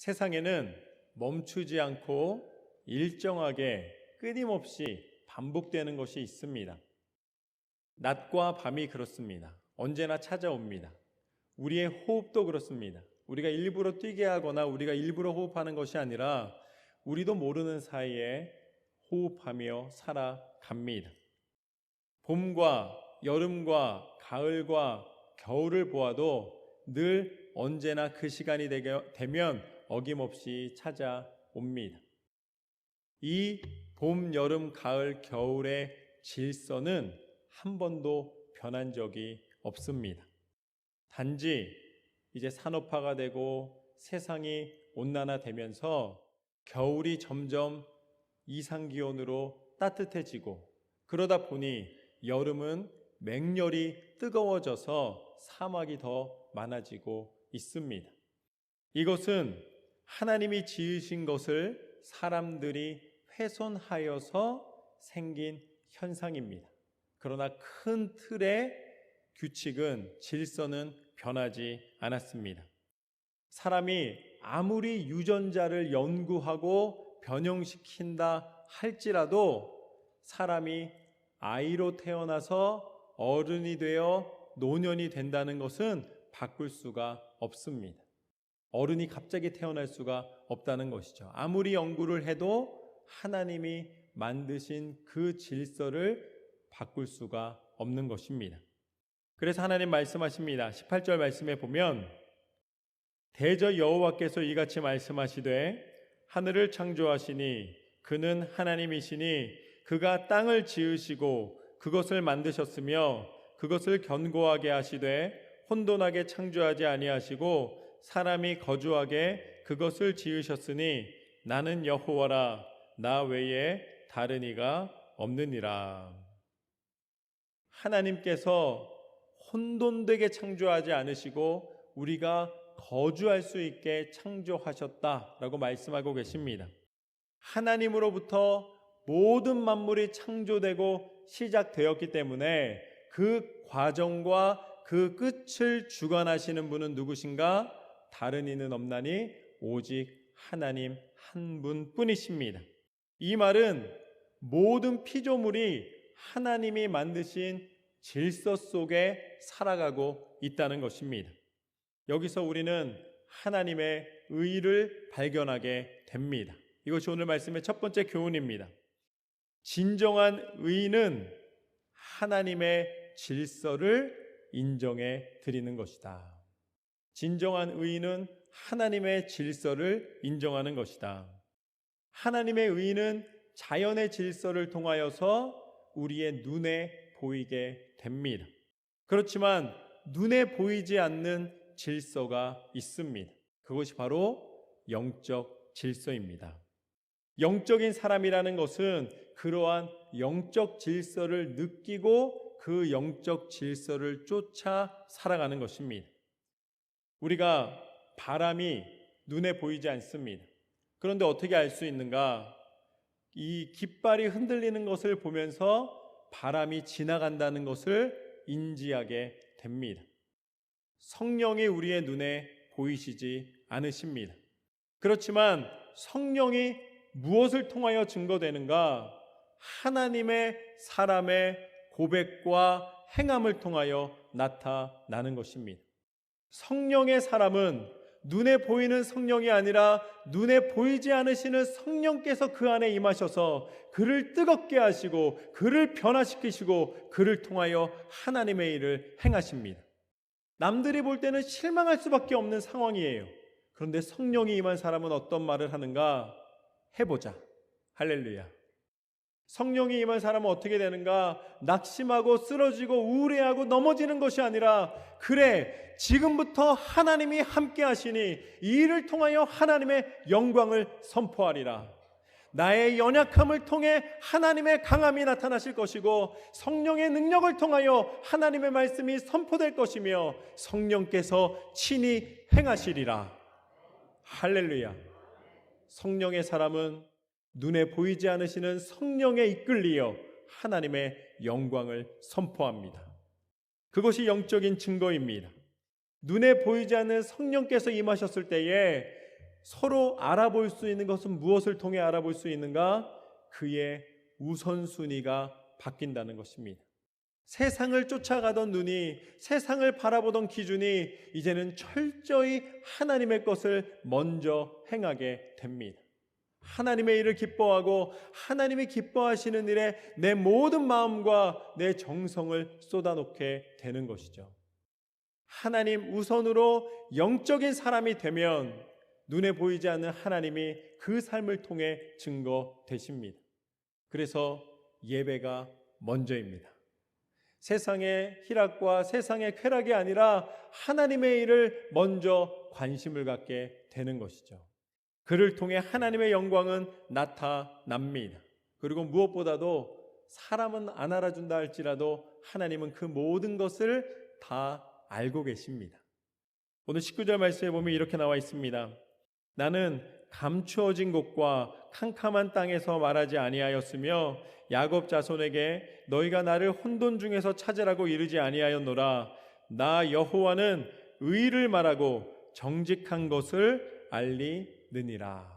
세상에는 멈추지 않고 일정하게 끊임없이 반복되는 것이 있습니다. 낮과 밤이 그렇습니다. 언제나 찾아옵니다. 우리의 호흡도 그렇습니다. 우리가 일부러 뛰게 하거나 우리가 일부러 호흡하는 것이 아니라 우리도 모르는 사이에 호흡하며 살아갑니다. 봄과 여름과 가을과 겨울을 보아도 늘 언제나 그 시간이 되면 어김없이 찾아옵니다. 이 봄, 여름, 가을, 겨울의 질서는 한 번도 변한 적이 없습니다. 단지 이제 산업화가 되고 세상이 온난화되면서 겨울이 점점 이상기온으로 따뜻해지고 그러다 보니 여름은 맹렬히 뜨거워져서 사막이 더 많아지고 있습니다. 이것은 하나님이 지으신 것을 사람들이 훼손하여서 생긴 현상입니다. 그러나 큰 틀의 규칙은 질서는 변하지 않았습니다. 사람이 아무리 유전자를 연구하고 변형시킨다 할지라도 사람이 아이로 태어나서 어른이 되어 노년이 된다는 것은 바꿀 수가 없습니다. 어른이 갑자기 태어날 수가 없다는 것이죠. 아무리 연구를 해도 하나님이 만드신 그 질서를 바꿀 수가 없는 것입니다. 그래서 하나님 말씀하십니다. 18절 말씀에 보면 대저 여호와께서 이같이 말씀하시되 하늘을 창조하시니 그는 하나님이시니 그가 땅을 지으시고 그것을 만드셨으며 그것을 견고하게 하시되 혼돈하게 창조하지 아니하시고 사람이 거주하게 그것을 지으셨으니 나는 여호와라 나 외에 다른 이가 없느니라. 하나님께서 혼돈되게 창조하지 않으시고 우리가 거주할 수 있게 창조하셨다라고 말씀하고 계십니다. 하나님으로부터 모든 만물이 창조되고 시작되었기 때문에 그 과정과 그 끝을 주관하시는 분은 누구신가? 다른 이는 없나니 오직 하나님 한 분뿐이십니다. 이 말은 모든 피조물이 하나님이 만드신 질서 속에 살아가고 있다는 것입니다. 여기서 우리는 하나님의 의를 발견하게 됩니다. 이것이 오늘 말씀의 첫 번째 교훈입니다. 진정한 의는 하나님의 질서를 인정해 드리는 것이다. 진정한 의는 하나님의 질서를 인정하는 것이다. 하나님의 의는 자연의 질서를 통하여서 우리의 눈에 보이게 됩니다. 그렇지만 눈에 보이지 않는 질서가 있습니다. 그것이 바로 영적 질서입니다. 영적인 사람이라는 것은 그러한 영적 질서를 느끼고 그 영적 질서를 쫓아 살아가는 것입니다. 우리가 바람이 눈에 보이지 않습니다. 그런데 어떻게 알 수 있는가? 이 깃발이 흔들리는 것을 보면서 바람이 지나간다는 것을 인지하게 됩니다. 성령이 우리의 눈에 보이시지 않으십니다. 그렇지만 성령이 무엇을 통하여 증거되는가? 하나님의 사람의 고백과 행함을 통하여 나타나는 것입니다. 성령의 사람은 눈에 보이는 성령이 아니라 눈에 보이지 않으시는 성령께서 그 안에 임하셔서 그를 뜨겁게 하시고 그를 변화시키시고 그를 통하여 하나님의 일을 행하십니다. 남들이 볼 때는 실망할 수밖에 없는 상황이에요. 그런데 성령이 임한 사람은 어떤 말을 하는가? 해보자. 할렐루야. 성령이 임한 사람은 어떻게 되는가? 낙심하고 쓰러지고 우울해하고 넘어지는 것이 아니라 그래, 지금부터 하나님이 함께 하시니 이 일을 통하여 하나님의 영광을 선포하리라. 나의 연약함을 통해 하나님의 강함이 나타나실 것이고 성령의 능력을 통하여 하나님의 말씀이 선포될 것이며 성령께서 친히 행하시리라. 할렐루야. 성령의 사람은 눈에 보이지 않으시는 성령에 이끌리어 하나님의 영광을 선포합니다. 그것이 영적인 증거입니다. 눈에 보이지 않는 성령께서 임하셨을 때에 서로 알아볼 수 있는 것은 무엇을 통해 알아볼 수 있는가? 그의 우선순위가 바뀐다는 것입니다. 세상을 쫓아가던 눈이, 세상을 바라보던 기준이 이제는 철저히 하나님의 것을 먼저 행하게 됩니다. 하나님의 일을 기뻐하고 하나님이 기뻐하시는 일에 내 모든 마음과 내 정성을 쏟아놓게 되는 것이죠. 하나님 우선으로 영적인 사람이 되면 눈에 보이지 않는 하나님이 그 삶을 통해 증거되십니다. 그래서 예배가 먼저입니다. 세상의 희락과 세상의 쾌락이 아니라 하나님의 일을 먼저 관심을 갖게 되는 것이죠. 그를 통해 하나님의 영광은 나타납니다. 그리고 무엇보다도 사람은 안 알아준다 할지라도 하나님은 그 모든 것을 다 알고 계십니다. 오늘 19절 말씀에 보면 이렇게 나와 있습니다. 나는 감추어진 곳과 캄캄한 땅에서 말하지 아니하였으며 야곱 자손에게 너희가 나를 혼돈 중에서 찾으라고 이르지 아니하였노라. 나 여호와는 의를 말하고 정직한 것을 알리느니라.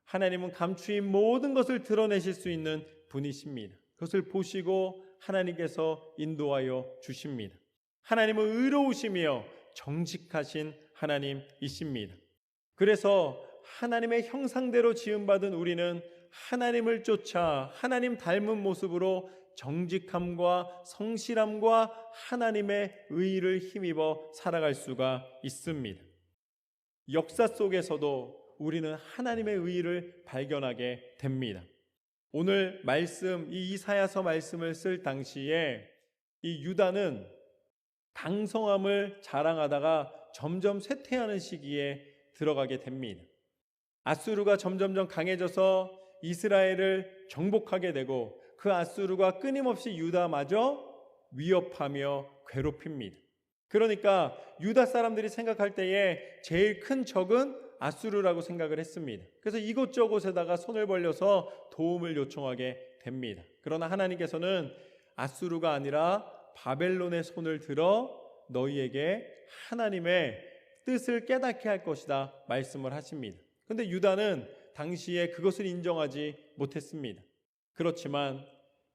하나님은 감추인 모든 것을 드러내실 수 있는 분이십니다. 그것을 보시고 하나님께서 인도하여 주십니다. 하나님은 의로우시며 정직하신 하나님이십니다. 그래서 하나님의 형상대로 지음받은 우리는 하나님을 쫓아 하나님 닮은 모습으로 정직함과 성실함과 하나님의 의를 힘입어 살아갈 수가 있습니다. 역사 속에서도 우리는 하나님의 의를 발견하게 됩니다. 오늘 말씀, 이 이사야서 말씀을 쓸 당시에 이 유다는 강성함을 자랑하다가 점점 쇠퇴하는 시기에 들어가게 됩니다. 아수르가 점점점 강해져서 이스라엘을 정복하게 되고 그 아수르가 끊임없이 유다마저 위협하며 괴롭힙니다. 그러니까 유다 사람들이 생각할 때에 제일 큰 적은 아수르라고 생각을 했습니다. 그래서 이곳저곳에다가 손을 벌려서 도움을 요청하게 됩니다. 그러나 하나님께서는 아수르가 아니라 바벨론의 손을 들어 너희에게 하나님의 뜻을 깨닫게 할 것이다 말씀을 하십니다. 그런데 유다는 당시에 그것을 인정하지 못했습니다. 그렇지만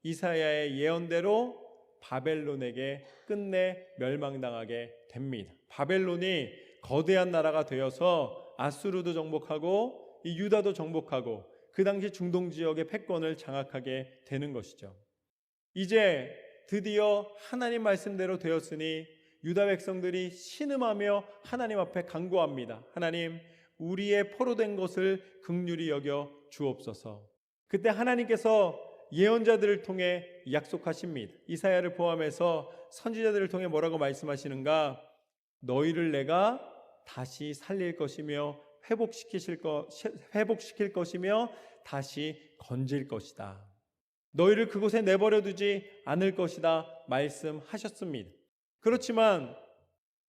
이사야의 예언대로 바벨론에게 끝내 멸망당하게 됩니다. 바벨론이 거대한 나라가 되어서 아수르도 정복하고 이 유다도 정복하고 그 당시 중동 지역의 패권을 장악하게 되는 것이죠. 이제 드디어 하나님 말씀대로 되었으니 유다 백성들이 신음하며 하나님 앞에 간구합니다. 하나님, 우리의 포로된 것을 긍휼히 여겨 주옵소서. 그때 하나님께서 예언자들을 통해 약속하십니다. 이사야를 포함해서 선지자들을 통해 뭐라고 말씀하시는가? 너희를 내가 다시 살릴 것이며 회복시킬 것이며 다시 건질 것이다. 너희를 그곳에 내버려 두지 않을 것이다 말씀하셨습니다. 그렇지만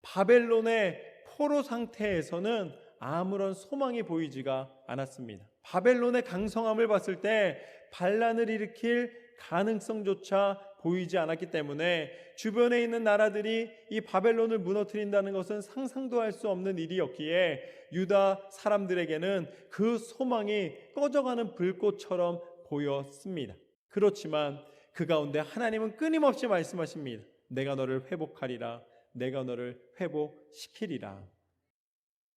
바벨론의 포로 상태에서는 아무런 소망이 보이지가 않았습니다. 바벨론의 강성함을 봤을 때 반란을 일으킬 가능성조차 보이지 않았기 때문에 주변에 있는 나라들이 이 바벨론을 무너뜨린다는 것은 상상도 할 수 없는 일이었기에 유다 사람들에게는 그 소망이 꺼져가는 불꽃처럼 보였습니다. 그렇지만 그 가운데 하나님은 끊임없이 말씀하십니다. 내가 너를 회복하리라. 내가 너를 회복시키리라.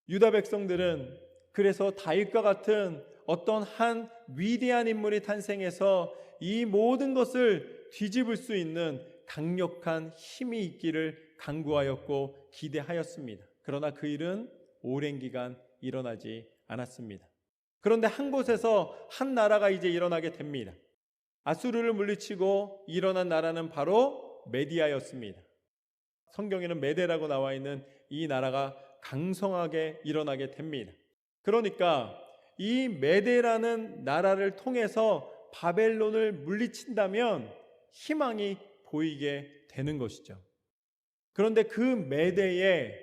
유다 백성들은 그래서 다윗과 같은 어떤 한 위대한 인물이 탄생해서 이 모든 것을 뒤집을 수 있는 강력한 힘이 있기를 간구하였고 기대하였습니다. 그러나 그 일은 오랜 기간 일어나지 않았습니다. 그런데 한 곳에서 한 나라가 이제 일어나게 됩니다. 아수르를 물리치고 일어난 나라는 바로 메디아였습니다. 성경에는 메데라고 나와 있는 이 나라가 강성하게 일어나게 됩니다. 그러니까 이 메데라는 나라를 통해서 바벨론을 물리친다면 희망이 보이게 되는 것이죠. 그런데 그 메데에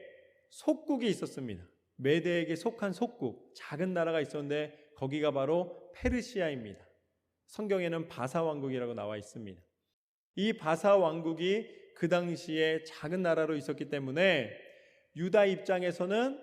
속국이 있었습니다. 메데에게 속한 속국, 작은 나라가 있었는데 거기가 바로 페르시아입니다. 성경에는 바사 왕국이라고 나와 있습니다. 이 바사 왕국이 그 당시에 작은 나라로 있었기 때문에 유다 입장에서는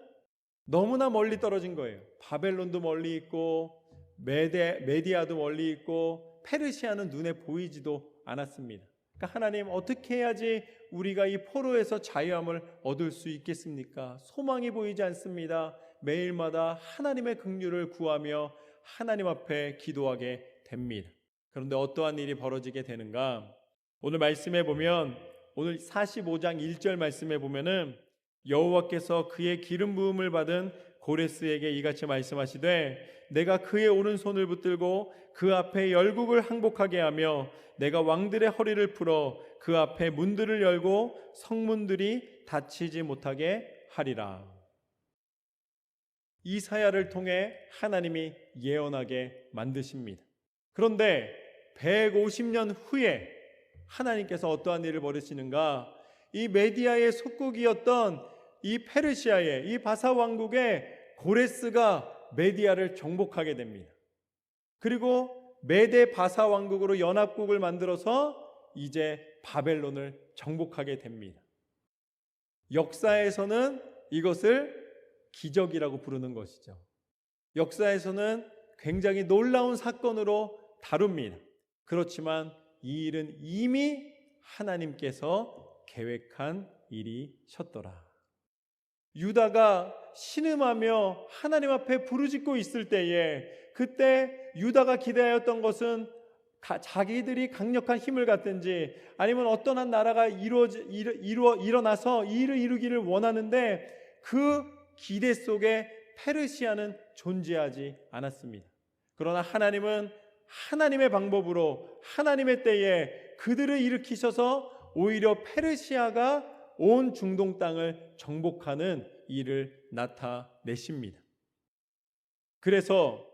너무나 멀리 떨어진 거예요. 바벨론도 멀리 있고 메디아도 멀리 있고 페르시아는 눈에 보이지도 않았습니다. 그러니까 하나님, 어떻게 해야지 우리가 이 포로에서 자유함을 얻을 수 있겠습니까? 소망이 보이지 않습니다. 매일마다 하나님의 긍휼을 구하며 하나님 앞에 기도하게 됩니다. 그런데 어떠한 일이 벌어지게 되는가? 오늘 말씀해 보면, 오늘 45장 1절 말씀해 보면은 여호와께서 그의 기름 부음을 받은 고레스에게 이같이 말씀하시되 내가 그의 오른손을 붙들고 그 앞에 열국을 항복하게 하며 내가 왕들의 허리를 풀어 그 앞에 문들을 열고 성문들이 닫히지 못하게 하리라. 이사야를 통해 하나님이 예언하게 만드십니다. 그런데 150년 후에 하나님께서 어떠한 일을 벌이시는가? 이 메디아의 속국이었던 이 페르시아의, 이 바사 왕국의 고레스가 메디아를 정복하게 됩니다. 그리고 메데 바사 왕국으로 연합국을 만들어서 이제 바벨론을 정복하게 됩니다. 역사에서는 이것을 기적이라고 부르는 것이죠. 역사에서는 굉장히 놀라운 사건으로 다룹니다. 그렇지만 이 일은 이미 하나님께서 계획한 일이셨더라. 유다가 신음하며 하나님 앞에 부르짖고 있을 때에, 그때 유다가 기대하였던 것은 자기들이 강력한 힘을 갖든지 아니면 어떤 한 나라가 일어나서 이 일을 이루기를 원하는데, 그 기대 속에 페르시아는 존재하지 않았습니다. 그러나 하나님은 하나님의 방법으로 하나님의 때에 그들을 일으키셔서 오히려 페르시아가 온 중동 땅을 정복하는 일을 나타내십니다. 그래서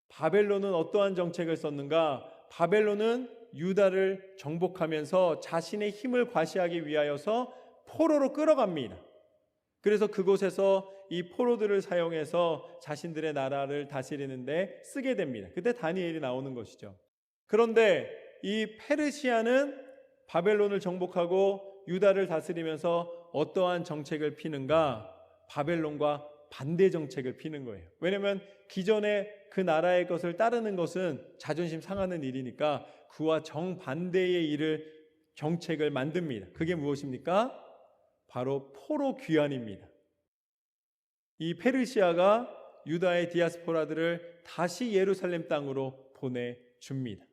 바벨론은 어떠한 정책을 썼는가? 바벨론은 유다를 정복하면서 자신의 힘을 과시하기 위하여서 포로로 끌어갑니다. 그래서 그곳에서 이 포로들을 사용해서 자신들의 나라를 다스리는데 쓰게 됩니다. 그때 다니엘이 나오는 것이죠. 그런데 이 페르시아는 바벨론을 정복하고 유다를 다스리면서 어떠한 정책을 피는가? 바벨론과 반대 정책을 피는 거예요. 왜냐하면 기존의 그 나라의 것을 따르는 것은 자존심 상하는 일이니까 그와 정반대의 정책을 만듭니다. 그게 무엇입니까? 바로 포로 귀환입니다. 이 페르시아가 유다의 디아스포라들을 다시 예루살렘 땅으로 보내줍니다.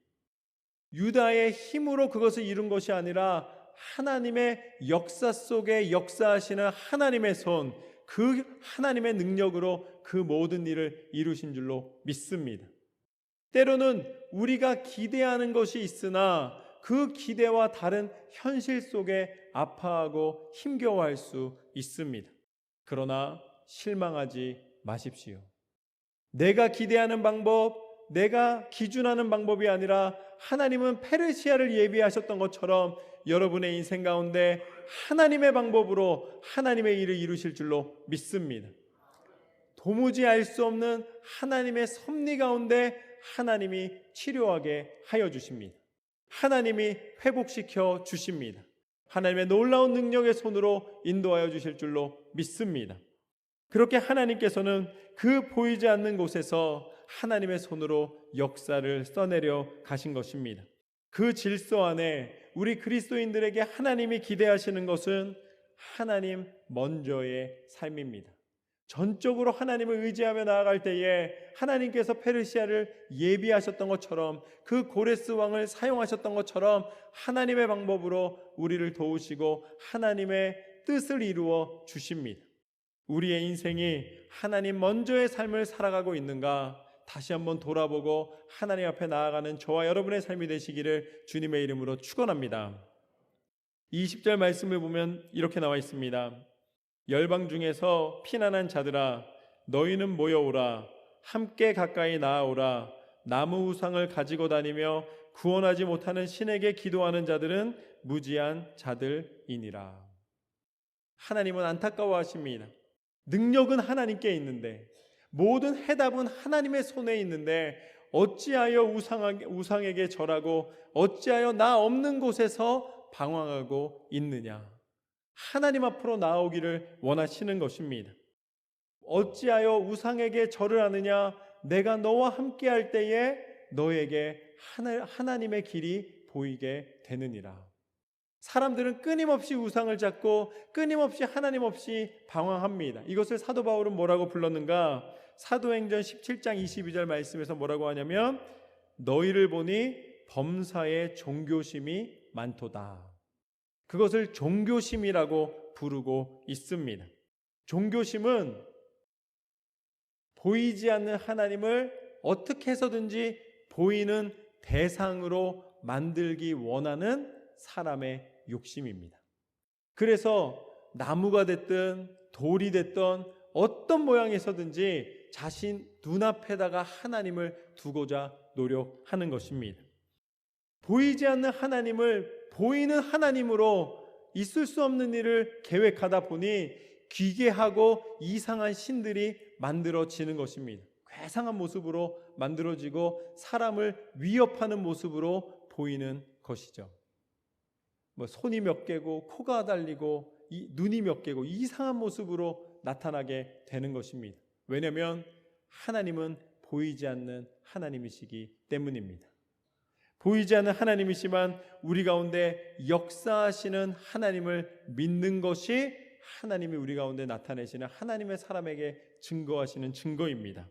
유다의 힘으로 그것을 이룬 것이 아니라 하나님의 역사 속에 역사하시는 하나님의 손, 그 하나님의 능력으로 그 모든 일을 이루신 줄로 믿습니다. 때로는 우리가 기대하는 것이 있으나 그 기대와 다른 현실 속에 아파하고 힘겨워할 수 있습니다. 그러나 실망하지 마십시오. 내가 기대하는 방법, 내가 기준하는 방법이 아니라 하나님은 페르시아를 예비하셨던 것처럼 여러분의 인생 가운데 하나님의 방법으로 하나님의 일을 이루실 줄로 믿습니다. 도무지 알 수 없는 하나님의 섭리 가운데 하나님이 치료하게 하여 주십니다. 하나님이 회복시켜 주십니다. 하나님의 놀라운 능력의 손으로 인도하여 주실 줄로 믿습니다. 그렇게 하나님께서는 그 보이지 않는 곳에서 하나님의 손으로 역사를 써내려 가신 것입니다. 그 질서 안에 우리 그리스도인들에게 하나님이 기대하시는 것은 하나님 먼저의 삶입니다. 전적으로 하나님을 의지하며 나아갈 때에 하나님께서 페르시아를 예비하셨던 것처럼, 그 고레스 왕을 사용하셨던 것처럼 하나님의 방법으로 우리를 도우시고 하나님의 뜻을 이루어 주십니다. 우리의 인생이 하나님 먼저의 삶을 살아가고 있는가? 다시 한번 돌아보고 하나님 앞에 나아가는 저와 여러분의 삶이 되시기를 주님의 이름으로 축원합니다. 20절 말씀을 보면 이렇게 나와 있습니다. 열방 중에서 피난한 자들아, 너희는 모여오라. 함께 가까이 나아오라. 나무 우상을 가지고 다니며 구원하지 못하는 신에게 기도하는 자들은 무지한 자들이니라. 하나님은 안타까워하십니다. 능력은 하나님께 있는데, 모든 해답은 하나님의 손에 있는데 어찌하여 우상에게 절하고 어찌하여 나 없는 곳에서 방황하고 있느냐. 하나님 앞으로 나오기를 원하시는 것입니다. 어찌하여 우상에게 절을 하느냐? 내가 너와 함께할 때에 너에게 하나님의 길이 보이게 되느니라. 사람들은 끊임없이 우상을 잡고 끊임없이 하나님 없이 방황합니다. 이것을 사도 바울은 뭐라고 불렀는가? 사도행전 17장 22절 말씀에서 뭐라고 하냐면 너희를 보니 범사에 종교심이 많도다. 그것을 종교심이라고 부르고 있습니다. 종교심은 보이지 않는 하나님을 어떻게 해서든지 보이는 대상으로 만들기 원하는 사람의 욕심입니다. 그래서 나무가 됐든 돌이 됐든 어떤 모양에서든지 자신 눈앞에다가 하나님을 두고자 노력하는 것입니다. 보이지 않는 하나님을 보이는 하나님으로 있을 수 없는 일을 계획하다 보니 기괴하고 이상한 신들이 만들어지는 것입니다. 괴상한 모습으로 만들어지고 사람을 위협하는 모습으로 보이는 것이죠. 손이 몇 개고 코가 달리고 눈이 몇 개고 이상한 모습으로 나타나게 되는 것입니다. 왜냐하면 하나님은 보이지 않는 하나님이시기 때문입니다. 보이지 않는 하나님이시만 우리 가운데 역사하시는 하나님을 믿는 것이 하나님이 우리 가운데 나타내시는 하나님의 사람에게 증거하시는 증거입니다.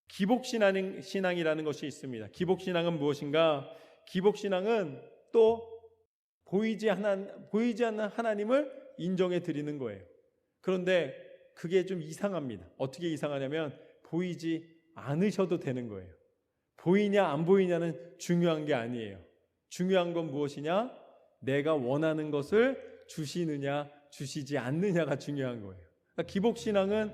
기복신앙이라는 것이 있습니다. 기복신앙은 무엇인가? 기복신앙은 또 보이지 않는 하나님을 인정해 드리는 거예요. 그런데 그게 좀 이상합니다. 어떻게 이상하냐면 보이지 않으셔도 되는 거예요. 보이냐 안 보이냐는 중요한 게 아니에요. 중요한 건 무엇이냐? 내가 원하는 것을 주시느냐 주시지 않느냐가 중요한 거예요. 그러니까 기복신앙은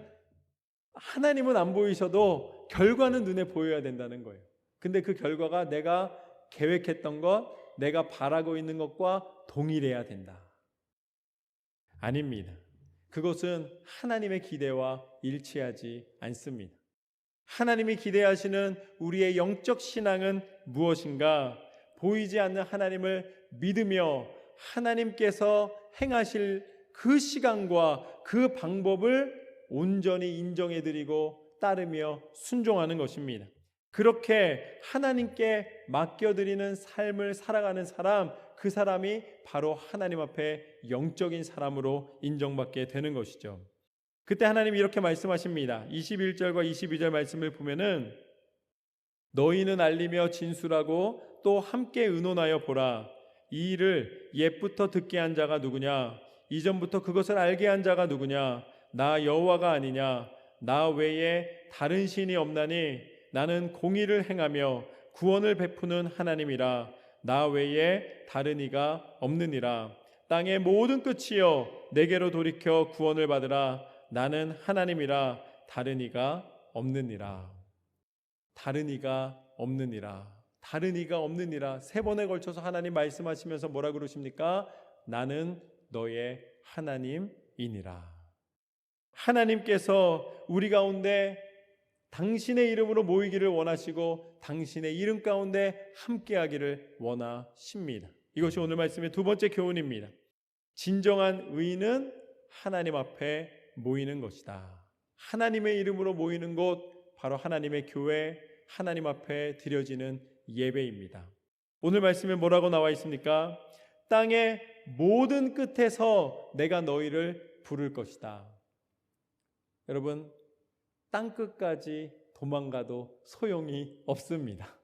하나님은 안 보이셔도 결과는 눈에 보여야 된다는 거예요. 근데 그 결과가 내가 계획했던 것, 내가 바라고 있는 것과 동일해야 된다. 아닙니다. 그것은 하나님의 기대와 일치하지 않습니다. 하나님이 기대하시는 우리의 영적 신앙은 무엇인가? 보이지 않는 하나님을 믿으며 하나님께서 행하실 그 시간과 그 방법을 온전히 인정해드리고 따르며 순종하는 것입니다. 그렇게 하나님께 맡겨드리는 삶을 살아가는 사람, 그 사람이 바로 하나님 앞에 영적인 사람으로 인정받게 되는 것이죠. 그때 하나님이 이렇게 말씀하십니다. 21절과 22절 말씀을 보면은 너희는 알리며 진술하고 또 함께 의논하여 보라. 이 일을 옛부터 듣게 한 자가 누구냐? 이전부터 그것을 알게 한 자가 누구냐? 나 여호와가 아니냐? 나 외에 다른 신이 없나니 나는 공의를 행하며 구원을 베푸는 하나님이라. 나 외에 다른 이가 없느니라. 땅의 모든 끝이여 내게로 돌이켜 구원을 받으라. 나는 하나님이라. 다른 이가 없느니라. 다른 이가 없느니라. 다른 이가 없느니라. 3번에 걸쳐서 하나님 말씀하시면서 뭐라 그러십니까? 나는 너의 하나님이니라. 하나님께서 우리 가운데 당신의 이름으로 모이기를 원하시고 당신의 이름 가운데 함께하기를 원하십니다. 이것이 오늘 말씀의 두 번째 교훈입니다. 진정한 의인은 하나님 앞에 모이는 것이다. 하나님의 이름으로 모이는 곳, 바로 하나님의 교회, 하나님 앞에 드려지는 예배입니다. 오늘 말씀에 뭐라고 나와 있습니까? 땅의 모든 끝에서 내가 너희를 부를 것이다. 여러분, 땅끝까지 도망가도 소용이 없습니다.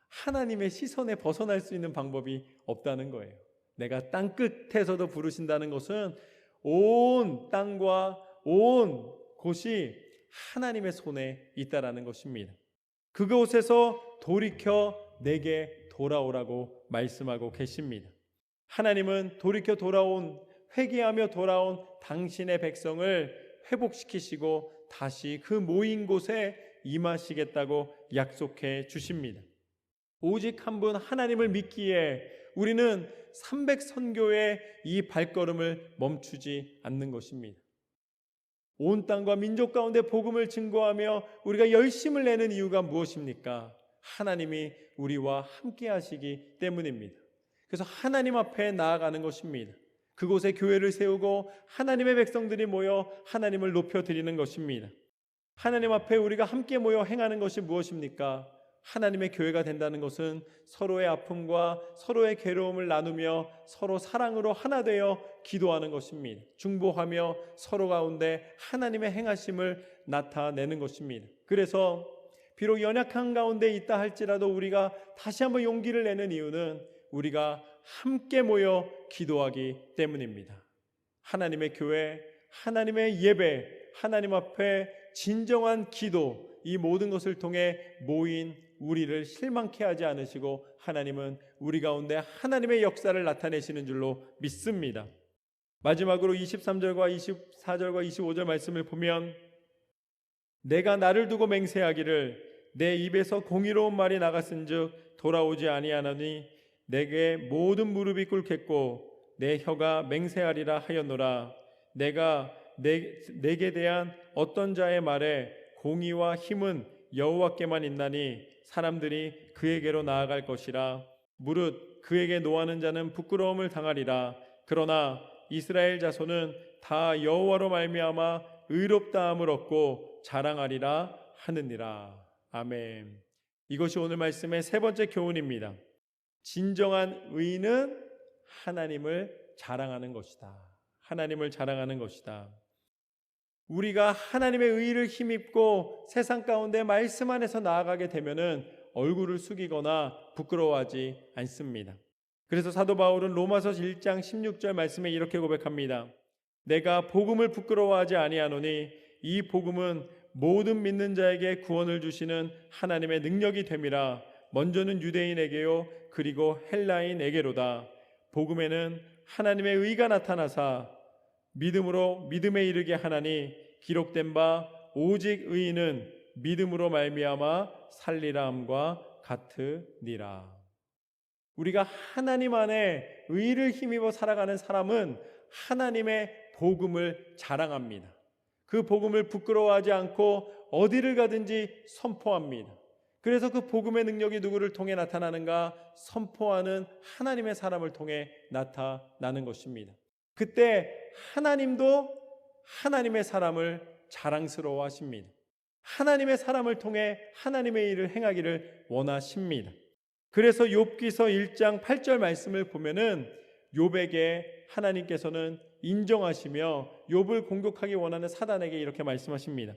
하나님의 시선에 벗어날 수 있는 방법이 없다는 거예요. 내가 땅끝에서도 부르신다는 것은 온 땅과 온 곳이 하나님의 손에 있다라는 것입니다. 그곳에서 돌이켜 내게 돌아오라고 말씀하고 계십니다. 하나님은 돌이켜 돌아온, 회개하며 돌아온 당신의 백성을 회복시키시고 다시 그 모인 곳에 임하시겠다고 약속해 주십니다. 오직 한 분 하나님을 믿기에 우리는 300선교의 이 발걸음을 멈추지 않는 것입니다. 온 땅과 민족 가운데 복음을 증거하며 우리가 열심을 내는 이유가 무엇입니까? 하나님이 우리와 함께 하시기 때문입니다. 그래서 하나님 앞에 나아가는 것입니다. 그곳에 교회를 세우고 하나님의 백성들이 모여 하나님을 높여드리는 것입니다. 하나님 앞에 우리가 함께 모여 행하는 것이 무엇입니까? 하나님의 교회가 된다는 것은 서로의 아픔과 서로의 괴로움을 나누며 서로 사랑으로 하나 되어 기도하는 것입니다. 중보하며 서로 가운데 하나님의 행하심을 나타내는 것입니다. 그래서 비록 연약한 가운데 있다 할지라도 우리가 다시 한번 용기를 내는 이유는 우리가 함께 모여 기도하기 때문입니다. 하나님의 교회, 하나님의 예배, 하나님 앞에 진정한 기도, 이 모든 것을 통해 모인 우리를 실망케 하지 않으시고 하나님은 우리 가운데 하나님의 역사를 나타내시는 줄로 믿습니다. 마지막으로 23절과 24절과 25절 말씀을 보면 내가 나를 두고 맹세하기를 내 입에서 공의로운 말이 나갔은즉 돌아오지 아니하나니 내게 모든 무릎이 꿇겠고 내 혀가 맹세하리라 하였노라. 내가 내게 대한 어떤 자의 말에 공의와 힘은 여호와께만 있나니 사람들이 그에게로 나아갈 것이라. 무릇 그에게 노하는 자는 부끄러움을 당하리라. 그러나 이스라엘 자손은 다 여호와로 말미암아 의롭다함을 얻고 자랑하리라 하느니라. 아멘. 이것이 오늘 말씀의 세 번째 교훈입니다. 진정한 의는 하나님을 자랑하는 것이다. 하나님을 자랑하는 것이다. 우리가 하나님의 의를 힘입고 세상 가운데 말씀 안에서 나아가게 되면은 얼굴을 숙이거나 부끄러워하지 않습니다. 그래서 사도 바울은 로마서 1장 16절 말씀에 이렇게 고백합니다. 내가 복음을 부끄러워하지 아니하노니 이 복음은 모든 믿는 자에게 구원을 주시는 하나님의 능력이 됨이라. 먼저는 유대인에게요 그리고 헬라인에게로다. 복음에는 하나님의 의가 나타나사 믿음으로 믿음에 이르게 하나니 기록된 바 오직 의인은 믿음으로 말미암아 살리라 함과 같으니라. 우리가 하나님 안에 의를 힘입어 살아가는 사람은 하나님의 복음을 자랑합니다. 그 복음을 부끄러워하지 않고 어디를 가든지 선포합니다. 그래서 그 복음의 능력이 누구를 통해 나타나는가? 선포하는 하나님의 사람을 통해 나타나는 것입니다. 그때 하나님도 하나님의 사람을 자랑스러워 하십니다. 하나님의 사람을 통해 하나님의 일을 행하기를 원하십니다. 그래서 욥기서 1장 8절 말씀을 보면은 욥에게 하나님께서는 인정하시며 욥을 공격하기 원하는 사단에게 이렇게 말씀하십니다.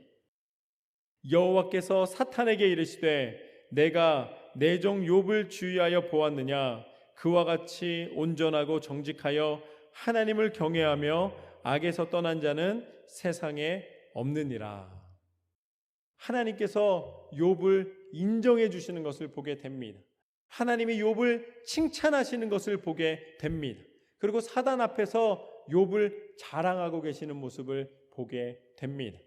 여호와께서 사탄에게 이르시되 내가 내 종 욥을 주의하여 보았느냐? 그와 같이 온전하고 정직하여 하나님을 경외하며 악에서 떠난 자는 세상에 없느니라. 하나님께서 욥을 인정해 주시는 것을 보게 됩니다. 하나님이 욥을 칭찬하시는 것을 보게 됩니다. 그리고 사단 앞에서 욥을 자랑하고 계시는 모습을 보게 됩니다.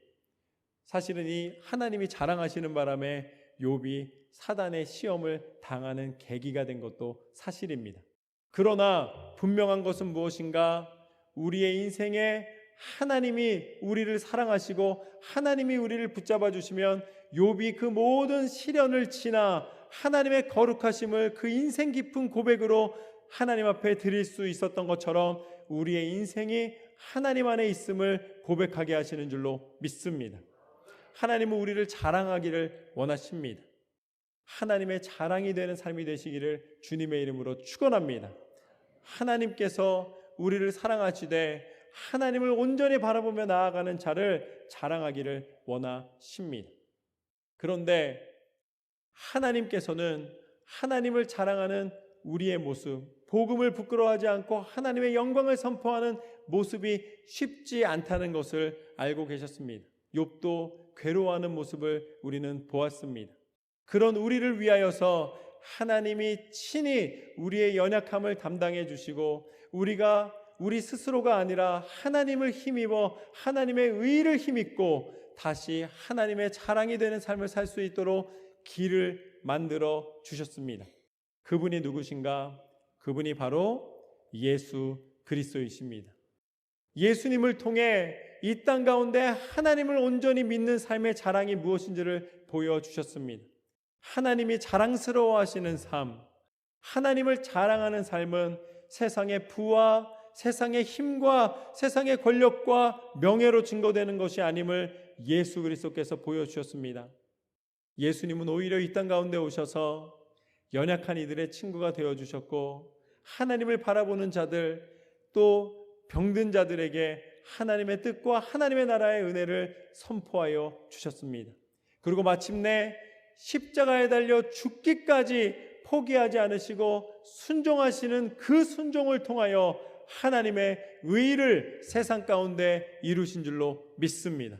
사실은 이 하나님이 자랑하시는 바람에 욥이 사단의 시험을 당하는 계기가 된 것도 사실입니다. 그러나 분명한 것은 무엇인가? 우리의 인생에 하나님이 우리를 사랑하시고 하나님이 우리를 붙잡아 주시면 욥이 그 모든 시련을 지나 하나님의 거룩하심을 그 인생 깊은 고백으로 하나님 앞에 드릴 수 있었던 것처럼 우리의 인생이 하나님 안에 있음을 고백하게 하시는 줄로 믿습니다. 하나님은 우리를 자랑하기를 원하십니다. 하나님의 자랑이 되는 삶이 되시기를 주님의 이름으로 축원합니다. 하나님께서 우리를 사랑하시되 하나님을 온전히 바라보며 나아가는 자를 자랑하기를 원하십니다. 그런데 하나님께서는 하나님을 자랑하는 우리의 모습, 복음을 부끄러워하지 않고 하나님의 영광을 선포하는 모습이 쉽지 않다는 것을 알고 계셨습니다. 욥도 괴로워하는 모습을 우리는 보았습니다. 그런 우리를 위하여서 하나님이 친히 우리의 연약함을 담당해 주시고 우리가 우리 스스로가 아니라 하나님을 힘입어 하나님의 의를 힘입고 다시 하나님의 자랑이 되는 삶을 살 수 있도록 길을 만들어 주셨습니다. 그분이 누구신가? 그분이 바로 예수 그리스도이십니다. 예수님을 통해 이 땅 가운데 하나님을 온전히 믿는 삶의 자랑이 무엇인지를 보여주셨습니다. 하나님이 자랑스러워하시는 삶, 하나님을 자랑하는 삶은 세상의 부와 세상의 힘과 세상의 권력과 명예로 증거되는 것이 아님을 예수 그리스도께서 보여주셨습니다. 예수님은 오히려 이 땅 가운데 오셔서 연약한 이들의 친구가 되어주셨고, 하나님을 바라보는 자들, 또 병든 자들에게 하나님의 뜻과 하나님의 나라의 은혜를 선포하여 주셨습니다. 그리고 마침내 십자가에 달려 죽기까지 포기하지 않으시고 순종하시는 그 순종을 통하여 하나님의 의를 세상 가운데 이루신 줄로 믿습니다.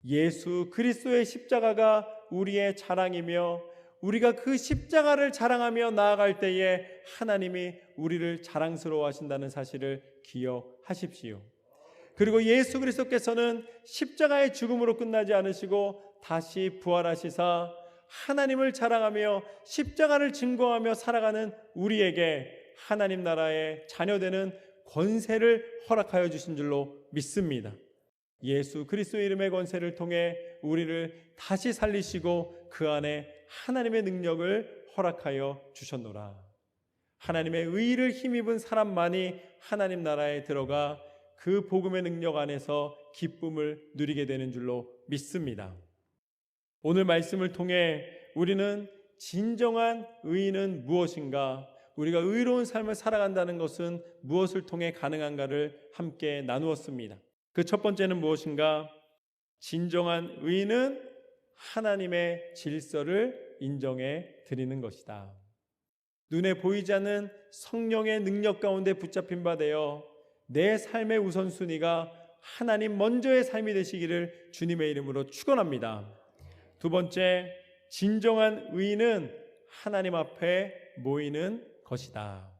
예수 그리스도의 십자가가 우리의 자랑이며, 우리가 그 십자가를 자랑하며 나아갈 때에 하나님이 우리를 자랑스러워 하신다는 사실을 기억하십시오. 그리고 예수 그리스도께서는 십자가의 죽음으로 끝나지 않으시고 다시 부활하시사 하나님을 자랑하며 십자가를 증거하며 살아가는 우리에게 하나님 나라의 자녀되는 권세를 허락하여 주신 줄로 믿습니다. 예수 그리스도의 이름의 권세를 통해 우리를 다시 살리시고 그 안에 하나님의 능력을 허락하여 주셨노라. 하나님의 의를 힘입은 사람만이 하나님 나라에 들어가 그 복음의 능력 안에서 기쁨을 누리게 되는 줄로 믿습니다. 오늘 말씀을 통해 우리는 진정한 의는 무엇인가, 우리가 의로운 삶을 살아간다는 것은 무엇을 통해 가능한가를 함께 나누었습니다. 그 첫 번째는 무엇인가? 진정한 의는 하나님의 질서를 인정해 드리는 것이다. 눈에 보이지 않는 성령의 능력 가운데 붙잡힌 바 되어 내 삶의 우선순위가 하나님 먼저의 삶이 되시기를 주님의 이름으로 축원합니다. 두 번째, 진정한 의는 하나님 앞에 모이는 것이다.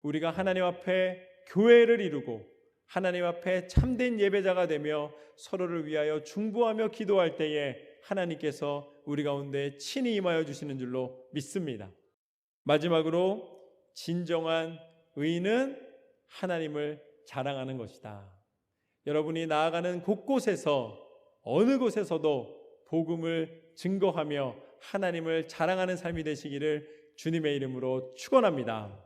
우리가 하나님 앞에 교회를 이루고 하나님 앞에 참된 예배자가 되며 서로를 위하여 중보하며 기도할 때에 하나님께서 우리 가운데 친히 임하여 주시는 줄로 믿습니다. 마지막으로, 진정한 의는 하나님을 자랑하는 것이다. 여러분이 나아가는 곳곳에서 어느 곳에서도 복음을 증거하며 하나님을 자랑하는 삶이 되시기를 주님의 이름으로 축원합니다.